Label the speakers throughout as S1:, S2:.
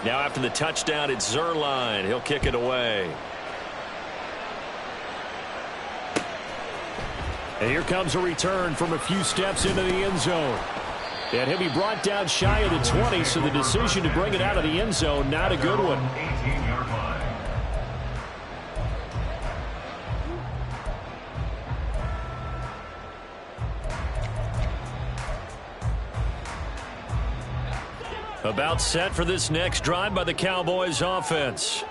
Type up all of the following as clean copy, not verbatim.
S1: Now after the touchdown, it's Zerline. He'll kick it away. And here comes a return from a few steps into the end zone. And he'll be brought down shy of the 20, so the decision to bring it out of the end zone, not a good one. About set for this next drive by the Cowboys offense.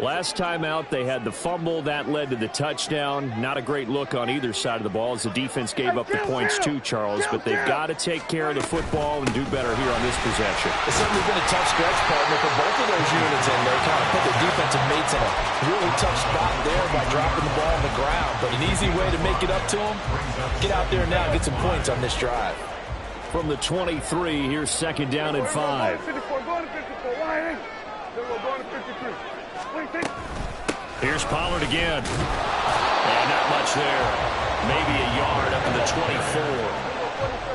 S1: Last time out, they had the fumble. That led to the touchdown. Not a great look on either side of the ball as the defense gave up the points too, Charles. But they've got to take care of the football and do better here on this possession.
S2: It's certainly been a tough stretch, partner, for both of those units, and they kind of put their defensive mates in a really tough spot there by dropping the ball on the ground. But an easy way to make it up to them, get out there now and get some points on this drive.
S1: From the 23, here's second down and 5. Here's Pollard again. And not much there. Maybe a yard up to the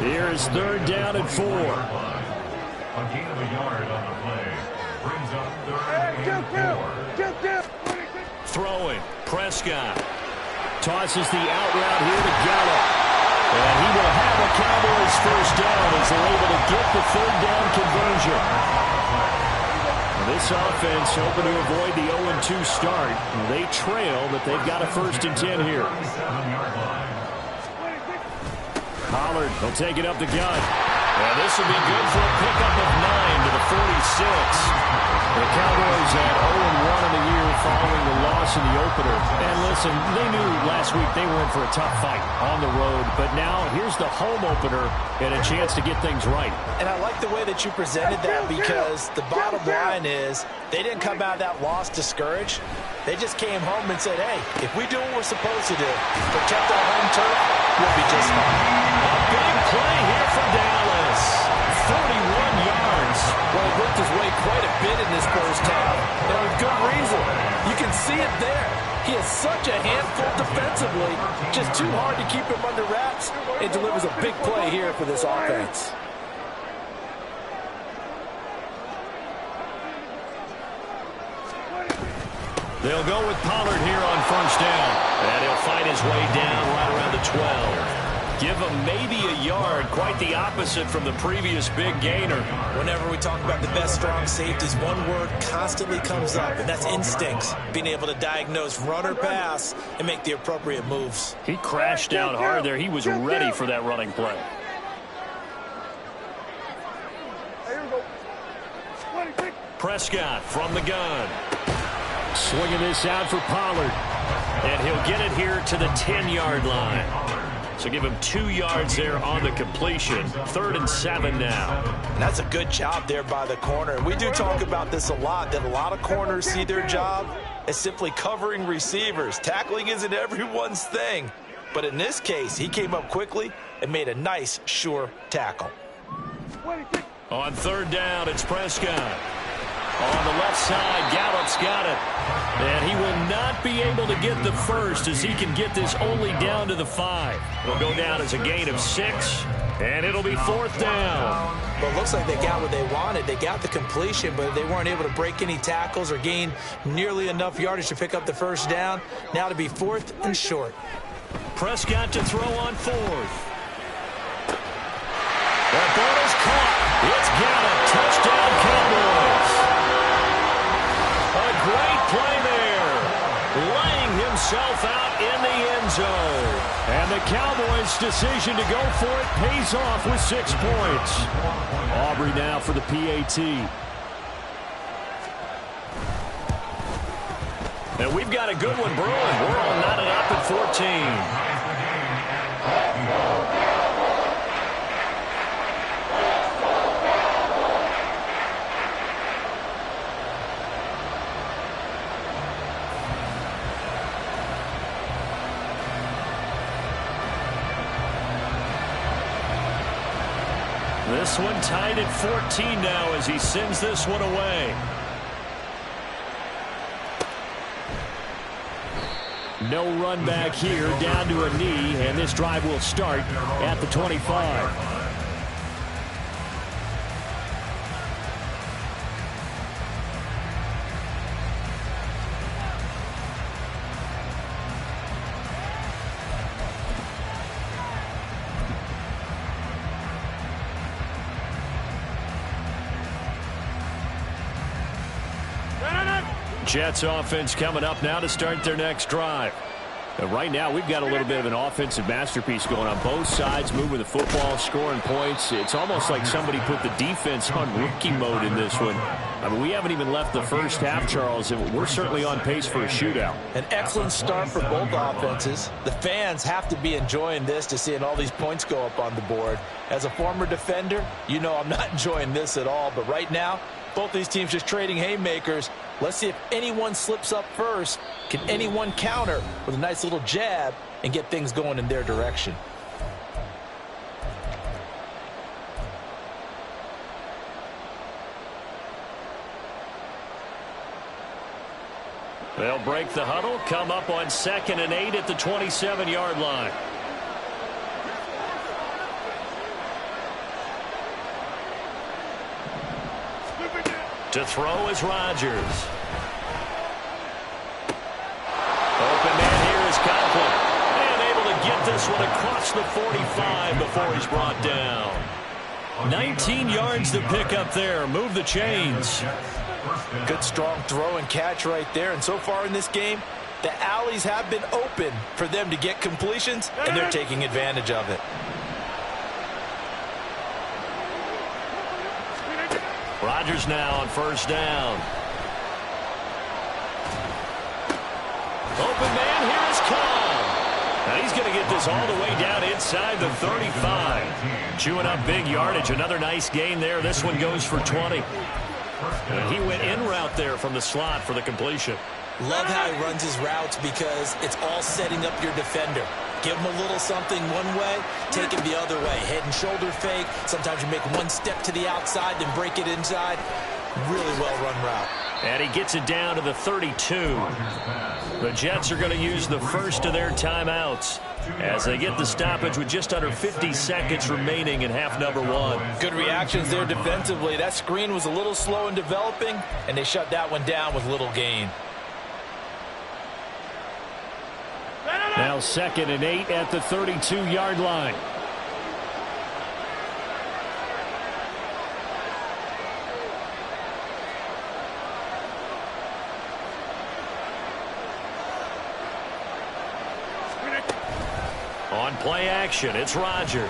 S1: 24. Here's third down and 4.
S3: A gain of a yard on the play. Brings up third and 4.
S1: Throwing. Prescott. Tosses the out route here to Gallup. And he will have a Cowboys first down as they're able to get the third down conversion. This offense hoping to avoid the 0-2 start. They trail, but they've got a first and 10 here. Pollard will take it up the gut. And this will be good for a pickup of 9 to the 46. The Cowboys at 0-1 in the year following the loss in the opener. And listen, they knew last week they were in for a tough fight on the road. But now here's the home opener and a chance to get things right.
S2: And I like the way that you presented that, because the bottom line is they didn't come out of that loss discouraged. They just came home and said, hey, if we do what we're supposed to do, protect our home turf, we'll be just fine.
S1: A big play here for Dallas. 31 yards.
S2: Well, he worked his way quite a bit in this first half, and with good reason. You can see it there. He is such a handful defensively, just too hard to keep him under wraps. It delivers a big play here for this offense.
S1: They'll go with Pollard here on first down. And he'll fight his way down right around the 12. Give him maybe a yard. Quite the opposite from the previous big gainer.
S2: Whenever we talk about the best strong safeties, one word constantly comes up, and that's instincts. Being able to diagnose run or pass and make the appropriate moves.
S1: He crashed down hard there. He was ready for that running play. Prescott from the gun. Swinging this out for Pollard. And he'll get it here to the 10-yard line. So give him 2 yards there on the completion. 3rd and 7 now.
S2: And that's a good job there by the corner. And we do talk about this a lot, that a lot of corners see their job as simply covering receivers. Tackling isn't everyone's thing. But in this case, he came up quickly and made a nice, sure tackle.
S1: On 3rd down, it's Prescott. On the left side, Gallup's got it. And he will not be able to get the first as he can get this only down to the 5. It'll go down as a gain of 6, and it'll be 4th down.
S2: But it looks like they got what they wanted. They got the completion, but they weren't able to break any tackles or gain nearly enough yardage to pick up the first down. Now to be 4th and short.
S1: Prescott to throw on 4th. That ball is caught. It's Gallup. Touchdown, Cowboys. A great play there. Laying himself out in the end zone. And the Cowboys' decision to go for it pays off with 6 points. Aubrey now for the PAT. And we've got a good one brewing. We're all knotted up at 14. This one tied at 14 now as he sends this one away. No run back here, down to a knee, and this drive will start at the 25. Jets offense coming up now to start their next drive. Right now, we've got a little bit of an offensive masterpiece going on both sides, moving the football, scoring points. It's almost like somebody put the defense on rookie mode in this one. I mean, we haven't even left the first half, Charles, and we're certainly on pace for a shootout.
S2: An excellent start for both offenses. The fans have to be enjoying this to seeing all these points go up on the board. As a former defender, you know I'm not enjoying this at all, but right now, both these teams just trading haymakers. Let's see if anyone slips up first. Can anyone counter with a nice little jab and get things going in their direction?
S1: They'll break the huddle, come up on 2nd and 8 at the 27-yard line. To throw is Rodgers. Open man here is Conklin. And able to get this one across the 45 before he's brought down. 19 yards to pick up there. Move the chains.
S2: Good strong throw and catch right there. And so far in this game, the alleys have been open for them to get completions, and they're taking advantage of it.
S1: Rodgers now on 1st down. Open man, here is Cobb. Now he's going to get this all the way down inside the 35. Chewing up big yardage. Another nice gain there. This one goes for 20. And he went in route there from the slot for the completion.
S2: Love how he runs his routes because it's all setting up your defender. Give him a little something one way, take him the other way. Head and shoulder fake. Sometimes you make one step to the outside, then break it inside. Really well-run route.
S1: And he gets it down to the 32. The Jets are going to use the first of their timeouts as they get the stoppage with just under 50 seconds remaining in half number 1.
S2: Good reactions there defensively. That screen was a little slow in developing, and they shut that one down with little gain.
S1: Now 2nd and 8 at the 32-yard line. On play action, it's Rodgers. Oh,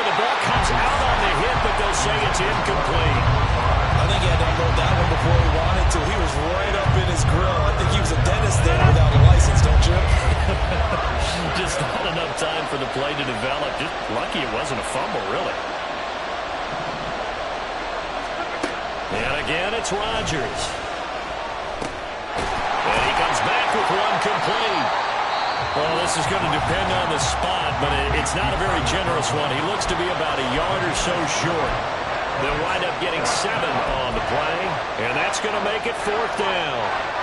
S1: the ball comes out on the hit, but they'll say it's incomplete.
S2: I think he had to unload that one before he wanted to. He was right up in his grill. I think he was a dentist there without a license, don't you?
S1: Just not enough time for the play to develop. Just lucky it wasn't a fumble, really. And again, it's Rodgers. And he comes back with one complete. Well, this is going to depend on the spot, but it's not a very generous one. He looks to be about a yard or so short. They'll wind up getting 7 on the play, and that's going to make it 4th down.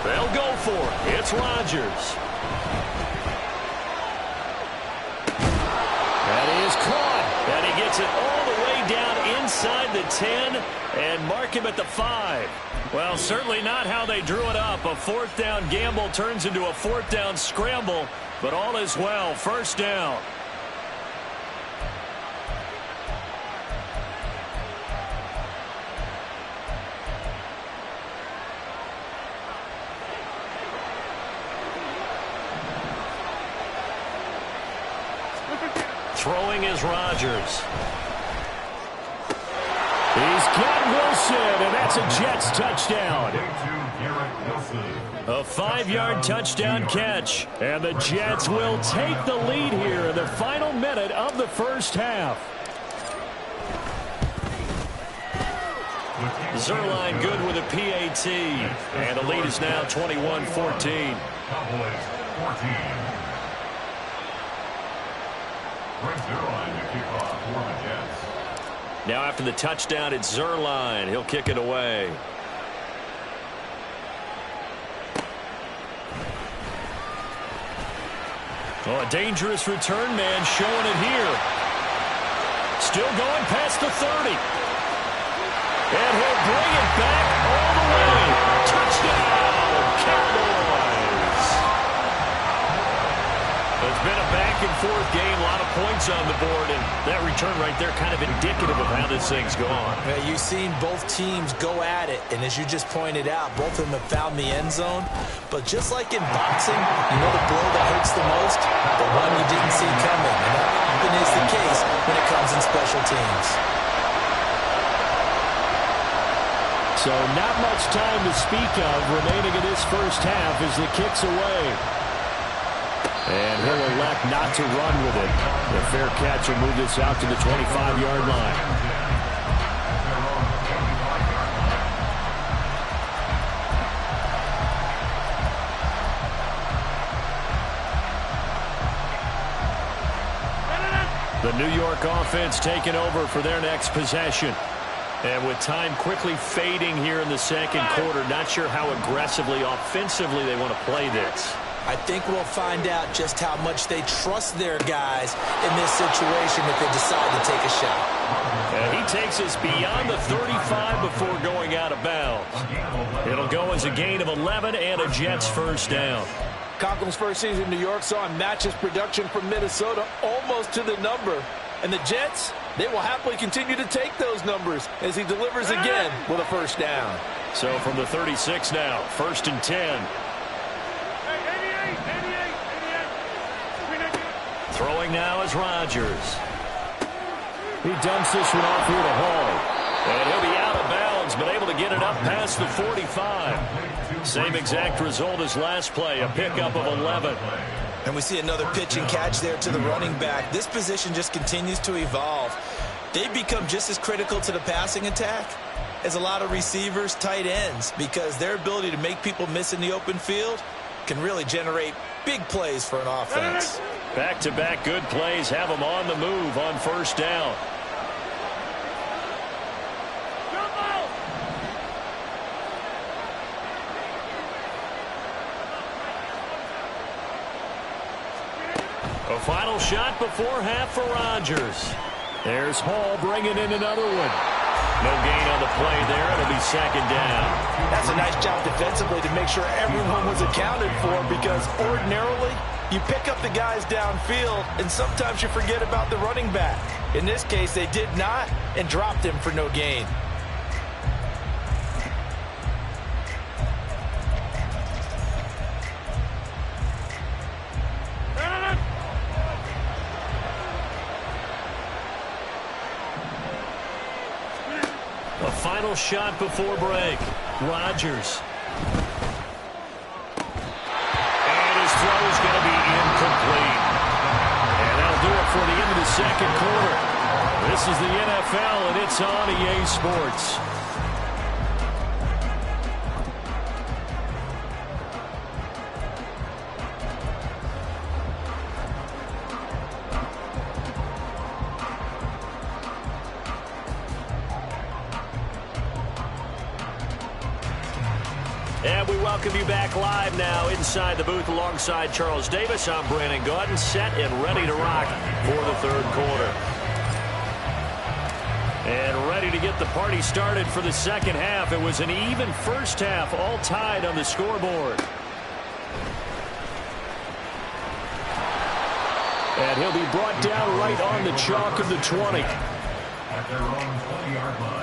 S1: They'll go for it. It's Rodgers. And he is caught. And he gets it all the way down inside the 10 and mark him at the 5. Well, certainly not how they drew it up. A 4th down gamble turns into a 4th down scramble, but all is well. 1st down. Throwing is Rodgers. He's got Wilson, and that's a Jets touchdown. A 5-yard touchdown catch, and the Jets will take the lead here in the final minute of the first half. Zerline good with a PAT, and the lead is now 21-14.
S3: Cowboys 14.
S1: Now after the touchdown, it's Zerline. He'll kick it away. Oh, a dangerous return man showing it here. Still going past the 30. And he'll bring it back all the way. Touchdown, Cowboys. It's been a back-and-forth game, a lot of points on the board, and that return right there kind of indicative of how this thing's gone.
S2: Yeah, you've seen both teams go at it, and as you just pointed out, both of them have found the end zone. But just like in boxing, you know the blow that hurts the most? The one you didn't see coming, and that often is the case when it comes in special teams.
S1: So not much time to speak of remaining in this first half as the kick's away. And he'll elect not to run with it. The fair catch will move this out to the 25-yard line. The New York offense taking over for their next possession. And with time quickly fading here in the second quarter, not sure how aggressively, offensively they want to play this.
S2: I think we'll find out just how much they trust their guys in this situation if they decide to take a shot.
S1: And he takes us beyond the 35 before going out of bounds. It'll go as a gain of 11 and a Jets first down.
S4: Conklin's first season in New York saw him match his production from Minnesota almost to the number. And the Jets, they will happily continue to take those numbers as he delivers again with a first down.
S1: So from the 36 now, first and 10. Throwing now is Rodgers. He dumps this one off here to Hall. And he'll be out of bounds, but able to get it up past the 45. Same exact result as last play, a pickup of 11.
S2: And we see another pitch and catch there to the running back. This position just continues to evolve. They've become just as critical to the passing attack as a lot of receivers, tight ends, because their ability to make people miss in the open field can really generate big plays for an offense.
S1: Back-to-back good plays have them on the move on first down. A final shot before half for Rodgers. There's Hall bringing in another one. No gain on the play there. It'll be second down.
S4: That's a nice job defensively to make sure everyone was accounted for, because ordinarily you pick up the guys downfield and sometimes you forget about the running back. In this case, they did not and dropped him for no gain.
S1: A final shot before break. Rodgers. And his throw is going to be incomplete. And that'll do it for the end of the second quarter. This is the NFL, and it's on EA Sports. And we welcome you back live now inside the booth alongside Charles Davis. I'm Brandon Gaudin, set and ready to rock for the third quarter. And ready to get the party started for the second half. It was an even first half, all tied on the scoreboard. And he'll be brought down right on the chalk of the 20.
S3: At their own 20-yard line.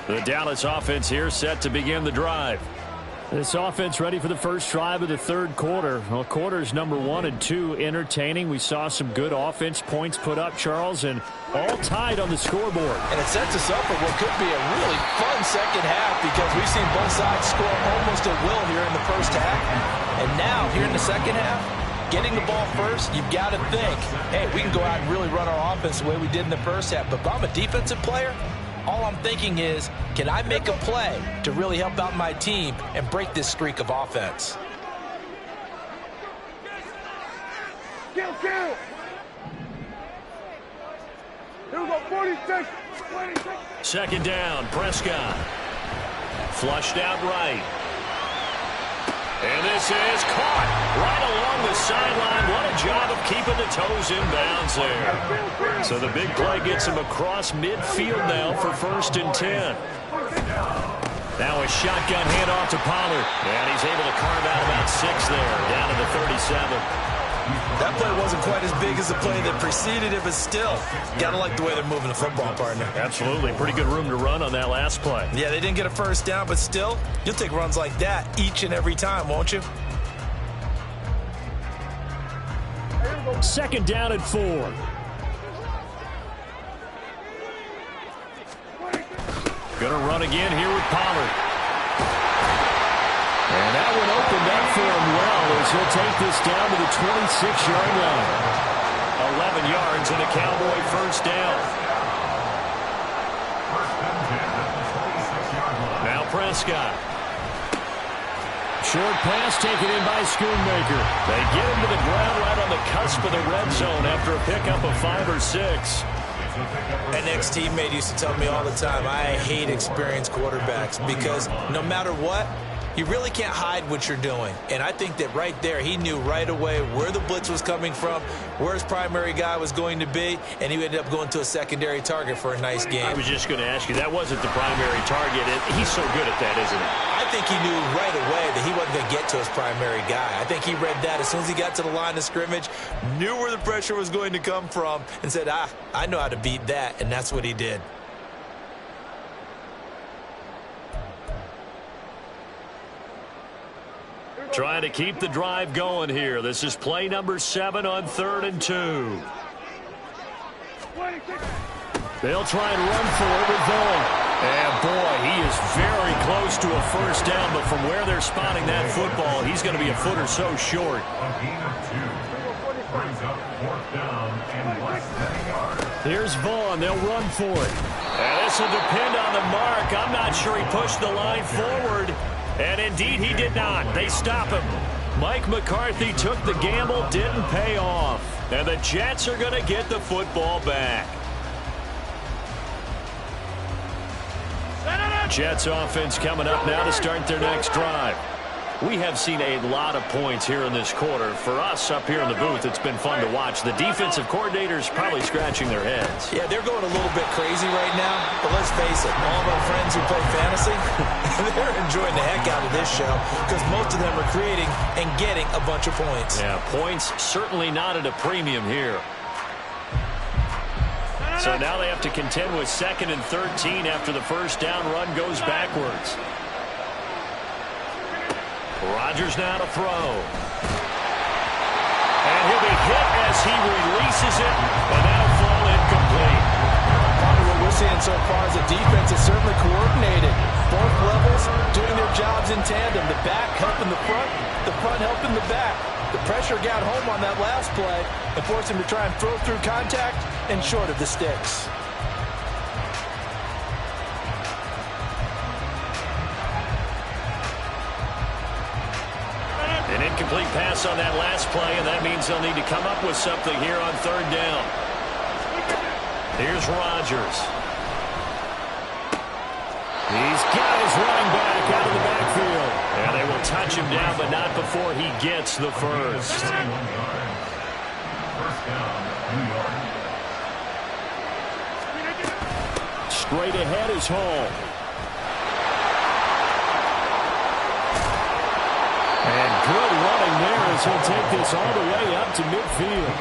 S1: The Dallas offense here set to begin the drive. This offense ready for the first drive of the third quarter. Well, quarters number 1 and 2 entertaining. We saw some good offense points put up, Charles, and all tied on the scoreboard.
S4: And it sets us up for what could be a really fun second half, because we've seen both sides score almost at will here in the first half. And now, here in the second half, getting the ball first, you've got to think, hey, we can go out and really run our offense the way we did in the first half. But if I'm a defensive player, all I'm thinking is, can I make a play to really help out my team and break this streak of offense?
S5: Kill. Here we go, 46.
S1: Second down, Prescott. Flushed out right. And this is caught right along the sideline. What a job of keeping the toes in bounds there. So the big play gets him across midfield now for 1st and 10. Now a shotgun handoff to Pollard. And he's able to carve out about 6 there, down to the 37.
S2: That play wasn't quite as big as the play that preceded it, but still, gotta like the way they're moving the football, partner.
S1: Absolutely. Pretty good room to run on that last play.
S2: Yeah, they didn't get a first down, but still, you'll take runs like that each and every time, won't you?
S1: 2nd down and 4. Gonna run again here with Pollard. And that one opened up for him well as he'll take this down to the 26-yard line. 11 yards and a Cowboy 1st down. Now Prescott. Short pass taken in by Schoonmaker. They get him to the ground right on the cusp of the red zone after a pickup of 5 or 6.
S2: An ex-teammate used to tell me all the time, I hate experienced quarterbacks because no matter what, you really can't hide what you're doing. And I think that right there, he knew right away where the blitz was coming from, where his primary guy was going to be, and he ended up going to a secondary target for a nice game.
S1: I was just going to ask you, that wasn't the primary target. He's so good at that, isn't he?
S2: I think he knew right away that he wasn't going to get to his primary guy. I think he read that as soon as he got to the line of scrimmage, knew where the pressure was going to come from, and said, I know how to beat that, and that's what he did.
S1: Trying to keep the drive going here. This is play number 7 on 3rd and 2. They'll try and run for it with Vaughn. And boy, he is very close to a first down, but from where they're spotting that football, he's going to be a foot or so short.
S3: A gain of 2. Brings up 4th down and less than a yard.
S1: Here's Vaughn. They'll run for it. And this will depend on the mark. I'm not sure he pushed the line forward. And indeed, he did not. They stop him. Mike McCarthy took the gamble, didn't pay off. And the Jets are going to get the football back. Jets offense coming up now to start their next drive. We have seen a lot of points here in this quarter. For us up here in the booth, it's been fun to watch. The defensive coordinators probably scratching their heads.
S2: Yeah, they're going a little bit crazy right now. But let's face it, all of our friends who play fantasy, they're enjoying the heck out of this show because most of them are creating and getting a bunch of points.
S1: Yeah, points certainly not at a premium here. So now they have to contend with 2nd and 13 after the first down run goes backwards. Rodgers now to throw. And he'll be hit as he releases it, and that'll fall incomplete.
S2: What we're seeing so far is the defense is certainly coordinated. Both levels doing their jobs in tandem. The back helping the front helping the back. The pressure got home on that last play and forced him to try and throw through contact and short of the sticks.
S1: An incomplete pass on that last play, and that means they'll need to come up with something here on 3rd down. Here's Rodgers. He's got his running back out of the backfield. And they will touch him down, but not before he gets the first.
S3: 1st down, New York.
S1: Straight ahead is Hall. And good running there as he'll take this all the way up to midfield.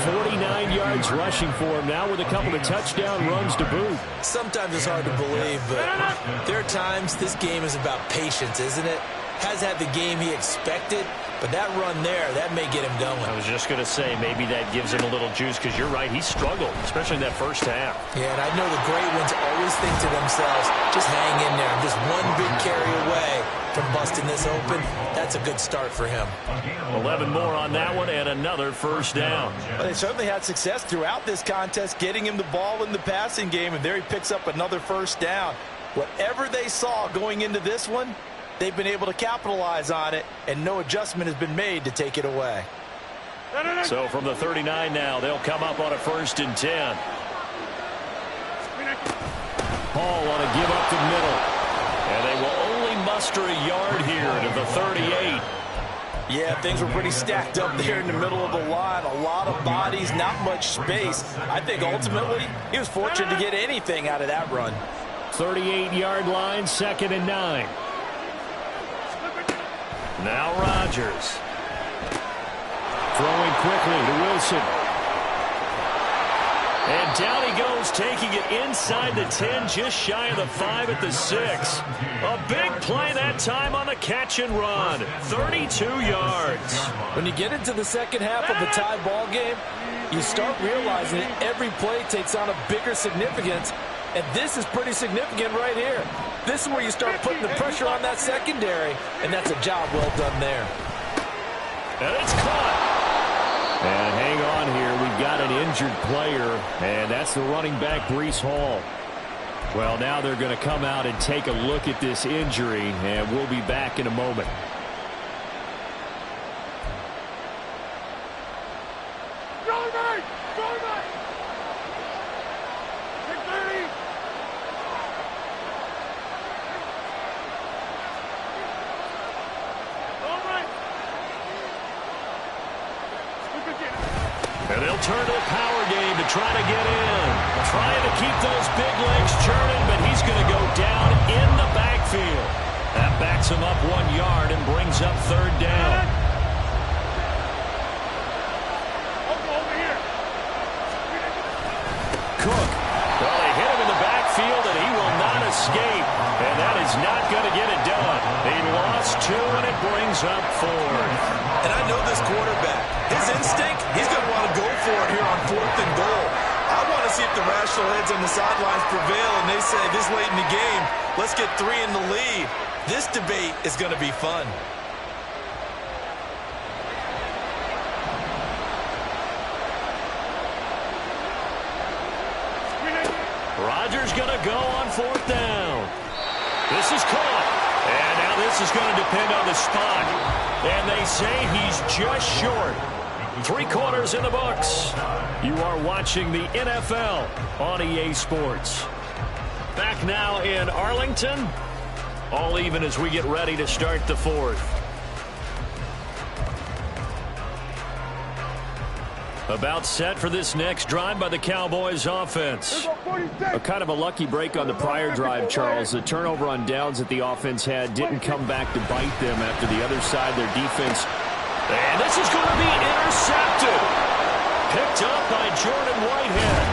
S1: 49 yards rushing for him now with a couple of touchdown runs to boot.
S2: Sometimes it's hard to believe, but there are times this game is about patience, isn't it? Has had the game he expected, but that run there, that may get him going.
S1: I was just going to say, maybe that gives him a little juice, because you're right, he struggled, especially in that first half.
S2: Yeah, and I know the great ones always think to themselves, just hang in there. I'm just one big carry away from busting this open. That's a good start for him.
S1: 11 more on that one, and another first down.
S2: Well, they certainly had success throughout this contest, getting him the ball in the passing game, and there he picks up another first down. Whatever they saw going into this one, they've been able to capitalize on it, and no adjustment has been made to take it away.
S1: So from the 39 now, they'll come up on a 1st and 10. Hall want to give up the middle. And they will only muster a yard here to the 38.
S4: Yeah, things were pretty stacked up there in the middle of the line. A lot of bodies, not much space. I think ultimately he was fortunate to get anything out of that run.
S1: 38-yard line, 2nd and 9. Now Rodgers. Throwing quickly to Wilson. And down he goes, taking it inside the 10, just shy of the 5 at the 6. A big play that time on the catch and run. 32 yards.
S4: When you get into the second half of a tie ball game, you start realizing that every play takes on a bigger significance, and this is pretty significant right here. This is where you start putting the pressure on that secondary, and that's a job well done there.
S1: And it's caught. And hang on here, we've got an injured player, and that's the running back, Breece Hall. Well, now they're going to come out and take a look at this injury, and we'll be back in a moment. And they'll turn to a power game to try to get in. Trying to keep those big legs churning, but he's going to go down in the backfield. That backs him up 1 yard and brings up 3rd down. Cook. Well, they hit him in the backfield, and he will not escape. And that is not going to get it done. He lost 2, and it brings up 4th.
S2: And I know this quarterback. His instinct, he's going to want to go for it here on 4th and goal. I want to see if the rational heads on the sidelines prevail, and they say this late in the game, let's get 3 in the lead. This debate is going to be fun.
S1: Rodgers going to go on 4th down. This is caught. And now this is going to depend on the spot. And they say he's just short. 3 quarters in the books. You are watching the NFL on EA Sports. Back now in Arlington. All even as we get ready to start the 4th. About set for this next drive by the Cowboys offense. A kind of a lucky break on the prior drive, Charles. The turnover on downs that the offense had didn't come back to bite them after the other side, their defense. And this is going to be intercepted. Picked up by Jordan Whitehead.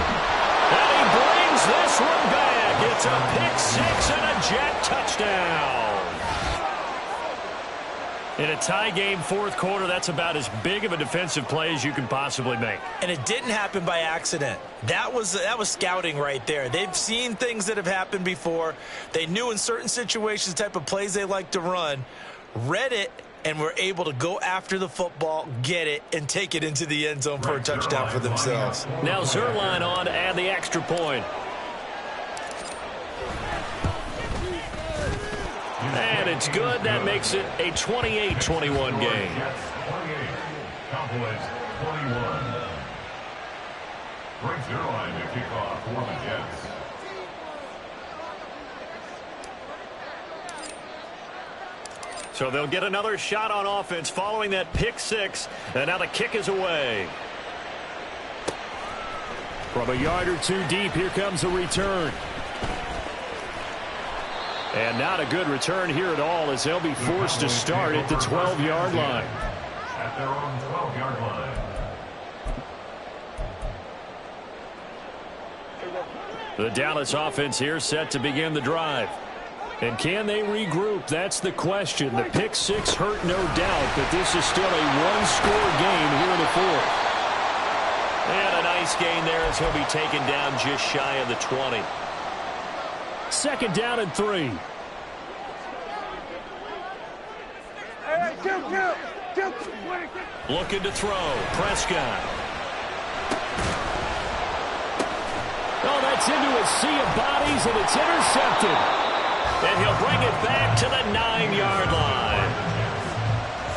S1: And he brings this one back. It's a pick 6 and a jet touchdown. In a tie game, 4th quarter, that's about as big of a defensive play as you can possibly make.
S4: And it didn't happen by accident. That was scouting right there. They've seen things that have happened before. They knew in certain situations the type of plays they like to run, read it, and were able to go after the football, get it, and take it into the end zone for a touchdown for themselves.
S1: Now Zerline on to add the extra point. And it's good. That makes it a 28-21 game.
S3: Cowboys 21. Brings their line to kick off for the Jets.
S1: So they'll get another shot on offense following that pick 6. And now the kick is away. From a yard or 2 deep, here comes a return. And not a good return here at all, as they'll be forced to start at the 12-yard line.
S3: At their own 12-yard line.
S1: The Dallas offense here set to begin the drive. And can they regroup? That's the question. The pick 6 hurt, no doubt, but this is still a one-score game here in the 4th. And a nice gain there as he'll be taken down just shy of the 20. 2nd down and 3. Looking to throw. Prescott. Oh, that's into a sea of bodies, and it's intercepted. And he'll bring it back to the 9-yard line.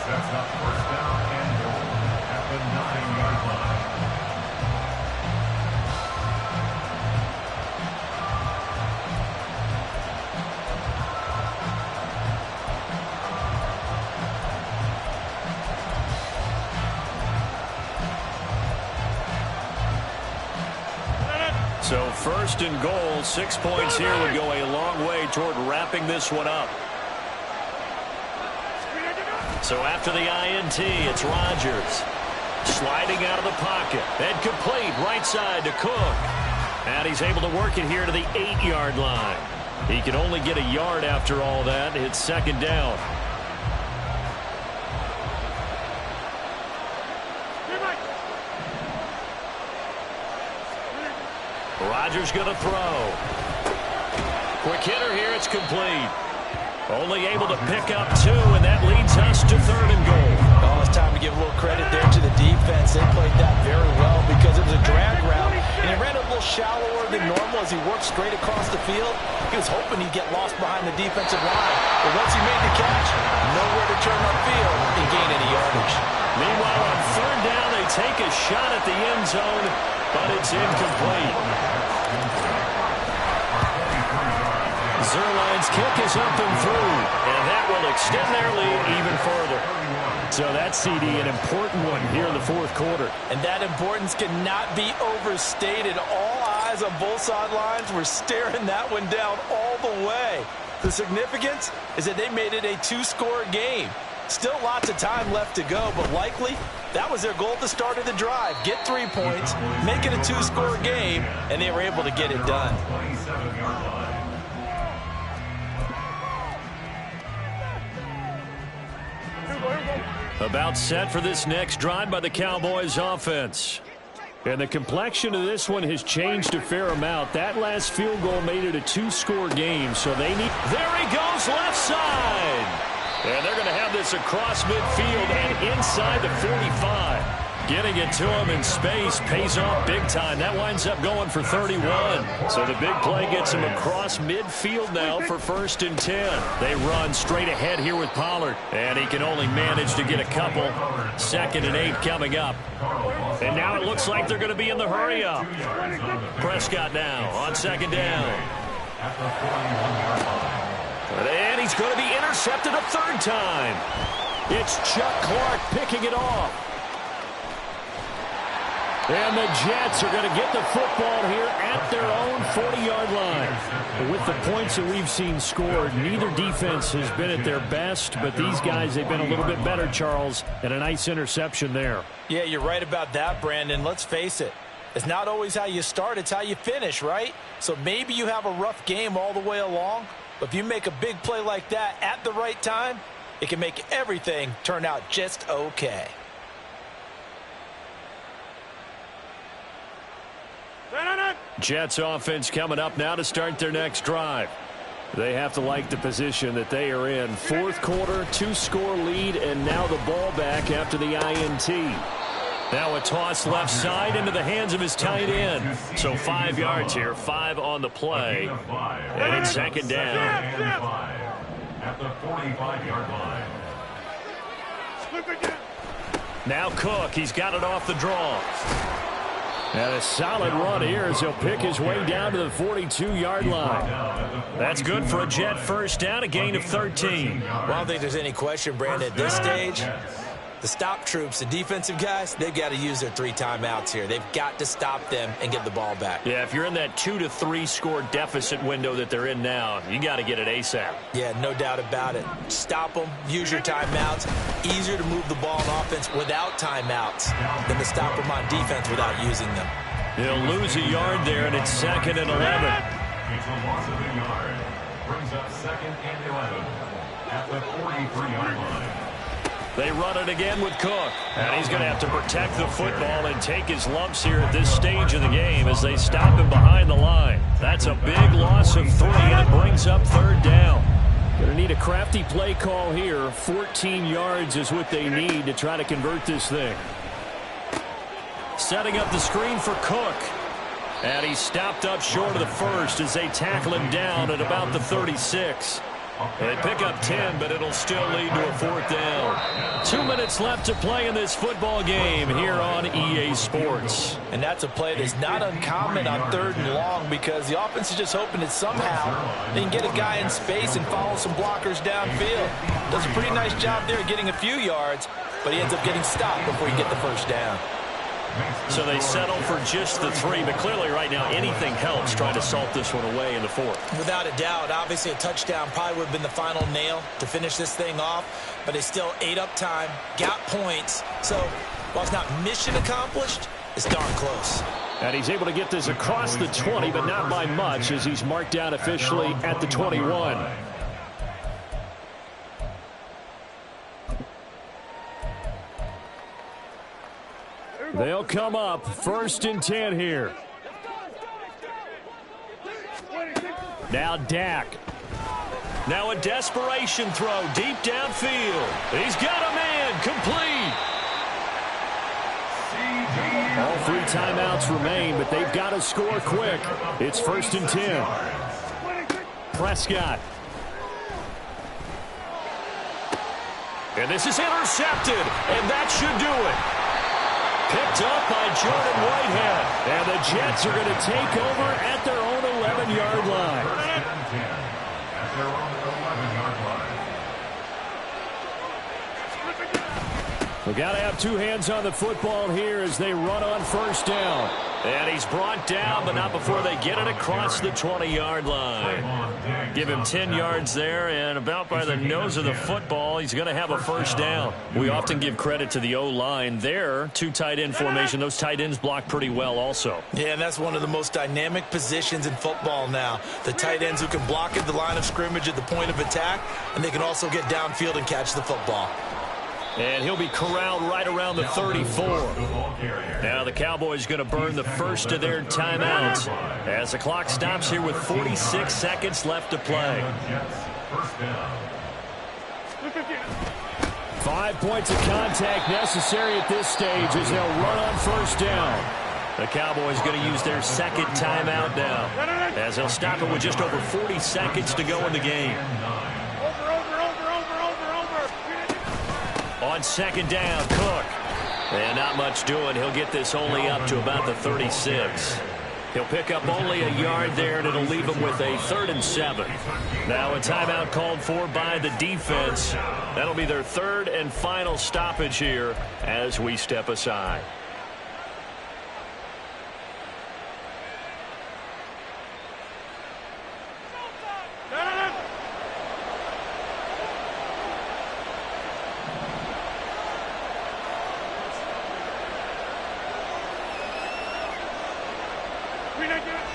S3: Sets up 1st down and goal at the 9-yard line.
S1: So first and goal, 6 points here would go a long way toward wrapping this one up. So after the INT, it's Rodgers. Sliding out of the pocket. And complete right side to Cook. And he's able to work it here to the 8-yard line. He can only get a yard after all that. It's second down. Rodgers going to throw. Quick hitter here. It's complete. Only able to pick up 2, and that leads us to third and goal.
S4: Oh, it's time to give a little credit there to the defense. They played that very well because it was a drag route, and he ran a little shallower than normal as he worked straight across the field. He was hoping he'd get lost behind the defensive line, but once he made the catch, nowhere to turn upfield and gain any yardage.
S1: Meanwhile, on third down, they take a shot at the end zone, but it's incomplete. Zerline's kick is up and through, and that will extend their lead even further. So that's, CD, an important one here in the fourth quarter.
S4: And that importance cannot be overstated. All eyes on both sidelines were staring that one down all the way. The significance is that they made it a 2-score game. Still lots of time left to go, but likely that was their goal at the start of the drive. Get 3 points, make it a 2-score game, and they were able to get it done.
S1: About set for this next drive by the Cowboys offense. And the complexion of this one has changed a fair amount. That last field goal made it a 2-score game, so they need... There he goes, left side! And they're going to have this across midfield and inside the 45. Getting it to him in space pays off big time. That winds up going for 31. So the big play gets him across midfield now for 1st and 10. They run straight ahead here with Pollard. And he can only manage to get a couple. 2nd and 8 coming up. And now it looks like they're going to be in the hurry up. Prescott now on 2nd down. And he's going to be intercepted a 3rd time. It's Chuck Clark picking it off. And the Jets are going to get the football here at their own 40-yard line. With the points that we've seen scored, neither defense has been at their best, but these guys, they've been a little bit better, Charles, and a nice interception there.
S4: Yeah, you're right about that, Brandon. Let's face it. It's not always how you start, it's how you finish, right? So maybe you have a rough game all the way along, but if you make a big play like that at the right time, it can make everything turn out just okay.
S1: Jets offense coming up now to start their next drive. They have to like the position that they are in. 4th quarter, 2-score lead, and now the ball back after the INT. Now a toss left side into the hands of his tight end. So 5 yards here, 5 on the play. And it's 2nd down.
S3: At the 45-yard line.
S1: Now Cook, he's got it off the draw. And a solid run here as he'll pick his way down to the 42-yard line. That's good for a Jet first down, a gain of 13.
S4: Well, I don't think there's any question, Brandon, at this stage. The stop troops, the defensive guys, they've got to use their 3 timeouts here. They've got to stop them and get the ball back.
S1: Yeah, if you're in that 2 to 3 score deficit window that they're in now, you got to get it ASAP.
S4: Yeah, no doubt about it. Stop them, use your timeouts. Easier to move the ball on offense without timeouts than to stop them on defense without using them.
S1: He'll lose a yard there, and it's 2nd and 11.
S3: It's a loss of a yard. Brings up 2nd and 11 at the 43-yard line.
S1: They run it again with Cook. And he's going to have to protect the football and take his lumps here at this stage of the game as they stop him behind the line. That's a big loss of 3, and it brings up 3rd down. Going to need a crafty play call here. 14 yards is what they need to try to convert this thing. Setting up the screen for Cook. And he stopped up short of the 1st as they tackle him down at about the 36. They pick up 10, but it'll still lead to a 4th down. 2 minutes left to play in this football game here on EA Sports.
S4: And that's a play that's not uncommon on 3rd and long because the offense is just hoping that somehow they can get a guy in space and follow some blockers downfield. Does a pretty nice job there getting a few yards, but he ends up getting stopped before he get the 1st down.
S1: So they settle for just the 3, but clearly right now anything helps trying to salt this one away in the 4th.
S4: Without a doubt, obviously a touchdown probably would have been the final nail to finish this thing off, but it's still ate up time, got points. So while it's not mission accomplished, it's darn close.
S1: And he's able to get this across the 20, but not by much as he's marked down officially at the 21. They'll come up 1st and 10 here. Now Dak. Now a desperation throw deep downfield. He's got a man complete. All 3 timeouts remain, but they've got to score quick. It's 1st and 10. Prescott. And this is intercepted, and that should do it. Picked up by Jordan Whitehead. And the Jets are going to take over at their own 11-yard line.
S3: At their own 11-yard line.
S1: We've got to have 2 hands on the football here as they run on 1st down. And he's brought down, but not before they get it across the 20-yard line. Give him 10 yards there, and about by the nose of the football, he's going to have a 1st down. We often give credit to the O-line there. 2 tight end formation. Those tight ends block pretty well also.
S4: Yeah, and that's one of the most dynamic positions in football now. The tight ends who can block at the line of scrimmage at the point of attack, and they can also get downfield and catch the football.
S1: And he'll be corralled right around the 34. Now the Cowboys going to burn the first of their timeouts as the clock stops here with 46 seconds left to play. 5 points of contact necessary at this stage as they'll run on 1st down. The Cowboys going to use their 2nd timeout now as they'll stop it with just over 40 seconds to go in the game. On 2nd down, Cook. And not much doing. He'll get this only up to about the 36. He'll pick up only a yard there, and it'll leave him with a 3rd and 7. Now a timeout called for by the defense. That'll be their 3rd and final stoppage here as we step aside.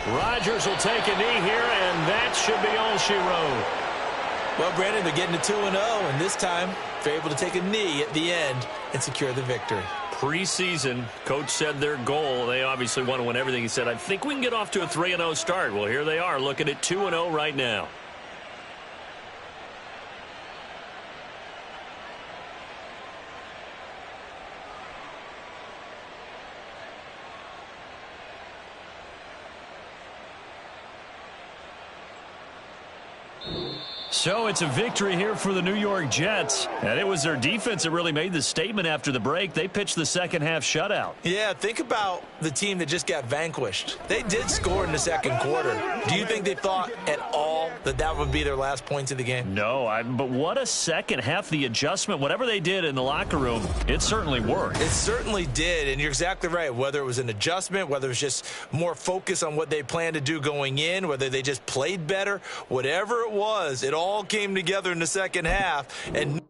S1: Rodgers will take a knee here, and that should be all she wrote.
S4: Well, Brandon, they're getting to 2-0, and this time they're able to take a knee at the end and secure the victory.
S1: Preseason, coach said their goal, they obviously want to win everything. He said, I think we can get off to a 3-0 start. Well, here they are looking at 2-0 right now. So it's a victory here for the New York Jets. And it was their defense that really made the statement after the break. They pitched the second half shutout.
S4: Yeah, think about the team that just got vanquished. They did score in the 2nd quarter. Do you think they thought at all that that would be their last points of the game?
S1: No, but what a second half. The adjustment, whatever they did in the locker room, it certainly worked.
S4: It certainly did, and you're exactly right. Whether it was an adjustment, whether it was just more focus on what they planned to do going in, whether they just played better, whatever it was, it all came together in the second half. And